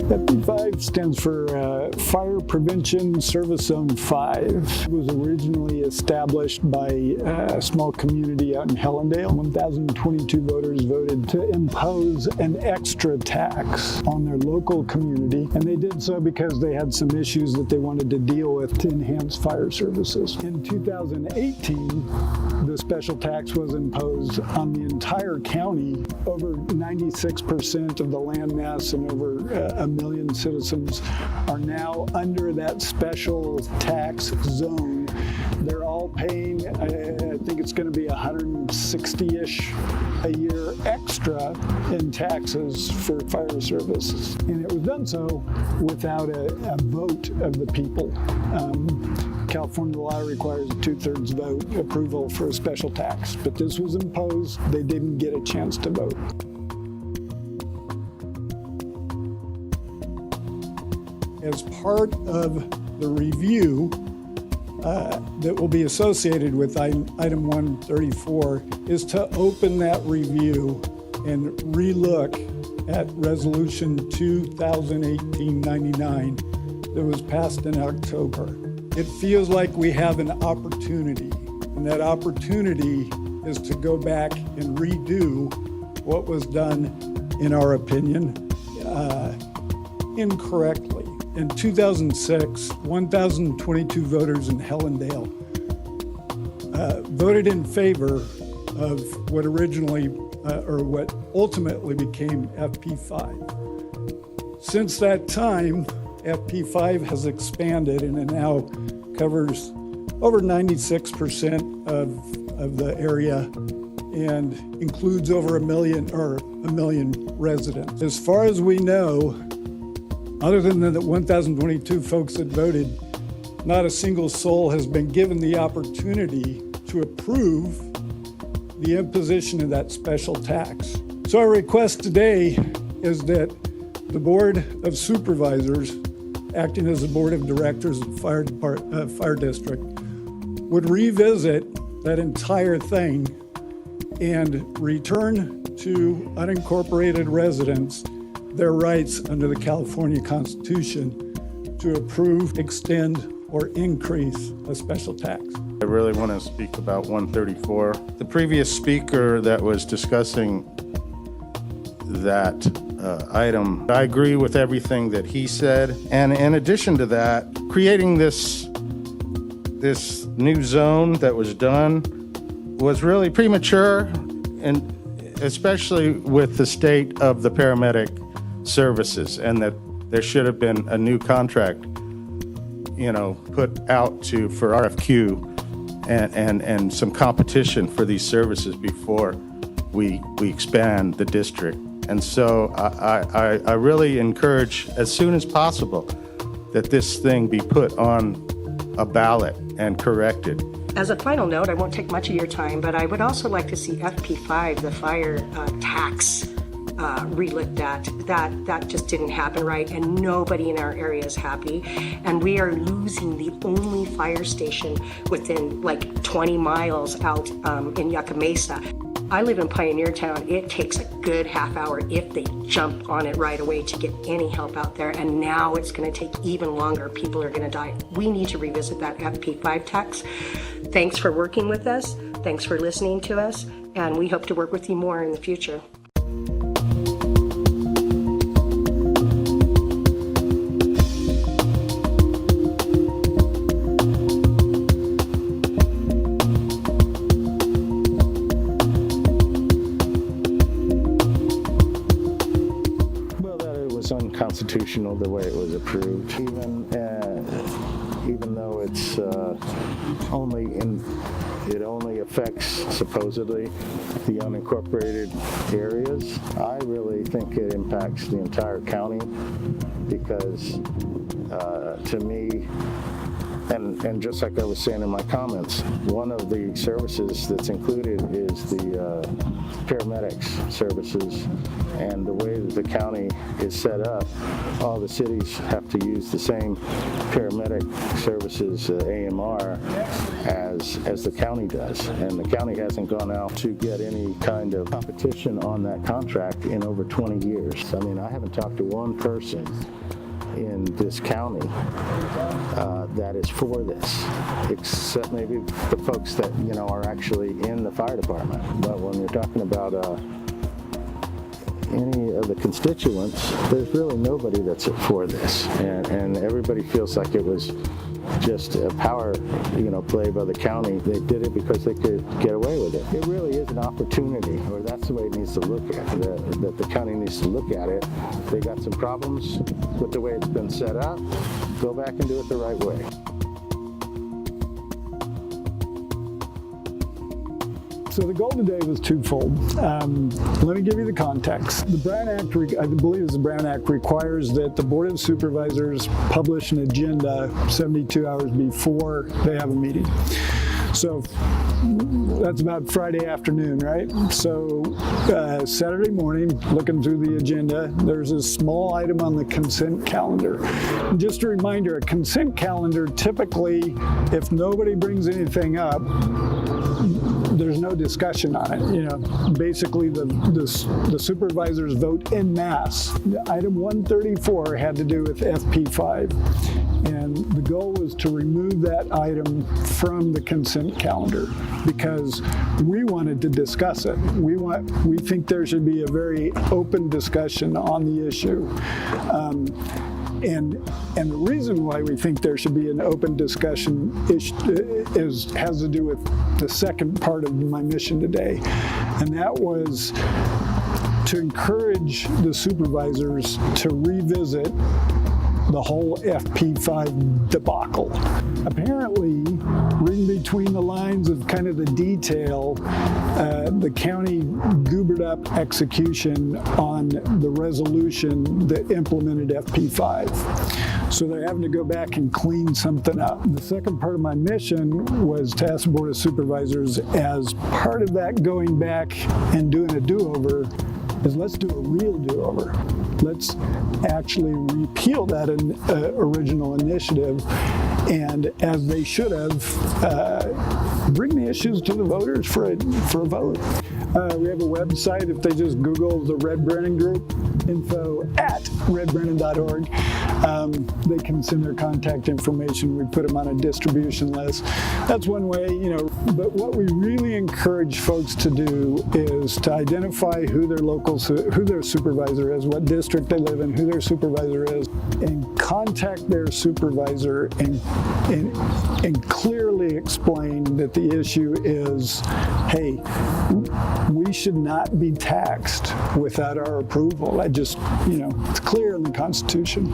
FP5 stands for Fire Prevention Service Zone 5. It was originally established by a small community out in Helendale. 1,022 voters voted to impose an extra tax on their local community, and they did so because they had some issues that they wanted to deal with to enhance fire services. In 2018, the special tax was imposed on the entire county. Over 96% of the land mass and over 1 million citizens are now under that special tax zone. They're all paying, I think it's going to be 160-ish a year extra in taxes for fire services. And it was done so without a vote of the people. California law requires a 2/3 vote approval for a special tax, but this was imposed. They didn't get a chance to vote. As part of the review that will be associated with item 134 is to open that review and relook at resolution 2018-99 that was passed in October. It feels like we have an opportunity, and that opportunity is to go back and redo what was done, in our opinion, incorrectly. In 2006, 1,022 voters in Helendale voted in favor of what originally, or what ultimately became FP5. Since that time, FP5 has expanded and it now covers over 96% of the area and includes over a million residents. As far as we know, other than the 1,022 folks that voted, not a single soul has been given the opportunity to approve the imposition of that special tax. So our request today is that the Board of Supervisors, acting as the Board of Directors of the Fire District, would revisit that entire thing and return to unincorporated residents their rights under the California Constitution to approve, extend, or increase a special tax. I really want to speak about 134. The previous speaker that was discussing that item, I agree with everything that he said. And in addition to that, creating this new zone that was done was really premature, and especially with the state of the paramedic services, and that there should have been a new contract, put out for RFQ and some competition for these services before we expand the district. And so I really encourage, as soon as possible, that this thing be put on a ballot and corrected. As a final note, I won't take much of your time, but I would also like to see FP5, the fire tax, relooked at. That just didn't happen right, and nobody in our area is happy. And we are losing the only fire station within like 20 miles out in Yucca Mesa. I live in Pioneer Town. It takes a good half hour if they jump on it right away to get any help out there, and now it's going to take even longer. People are going to die. We need to revisit that FP5 tax. Thanks for working with us. Thanks for listening to us, and we hope to work with you more in the future. Unconstitutional the way it was approved, even though it's it only affects supposedly the unincorporated areas. I really think it impacts the entire county because to me And just like I was saying in my comments, one of the services that's included is the paramedics services. And the way that the county is set up, all the cities have to use the same paramedic services, AMR, as the county does. And the county hasn't gone out to get any kind of competition on that contract in over 20 years. I mean, I haven't talked to one person in this county that is for this, except maybe the folks that, you know, are actually in the fire department. But when you're talking about any of the constituents, there's really nobody that's for this. And everybody feels like it was just a power, play by the county. They did it because they could get away with it. It really is an opportunity, or that's the way it needs to look at it, that the county needs to look at it. They got some problems with the way it's been set up. Go back and do it the right way. So the goal today was twofold. Let me give you the context. The Brown Act, I believe it's the Brown Act, requires that the Board of Supervisors publish an agenda 72 hours before they have a meeting. So that's about Friday afternoon, right? So Saturday morning, looking through the agenda, there's a small item on the consent calendar. And just a reminder, a consent calendar, typically, if nobody brings anything up, there's no discussion on it. Basically the supervisors vote en masse. Item 134 had to do with FP5. And the goal was to remove that item from the consent calendar because we wanted to discuss it. We think there should be a very open discussion on the issue. And the reason why we think there should be an open discussion has to do with the second part of my mission today. And that was to encourage the supervisors to revisit the whole FP5 debacle. Apparently, reading between the lines of kind of the detail, the county goobered up execution on the resolution that implemented FP5. So they're having to go back and clean something up. The second part of my mission was to ask the Board of Supervisors, as part of that going back and doing a do-over, is let's do a real do-over. Let's actually repeal that original initiative, and as they should have, bring the issues to the voters for a vote. We have a website. If they just Google the Red Brennan Group, info@redbrennan.org, they can send their contact information. We put them on a distribution list. That's one way, But what we really encourage folks to do is to identify who their supervisor is, what district they live in, who their supervisor is, and contact their supervisor and clearly explain that the issue is, hey, we should not be taxed without our approval. It's clear in the Constitution.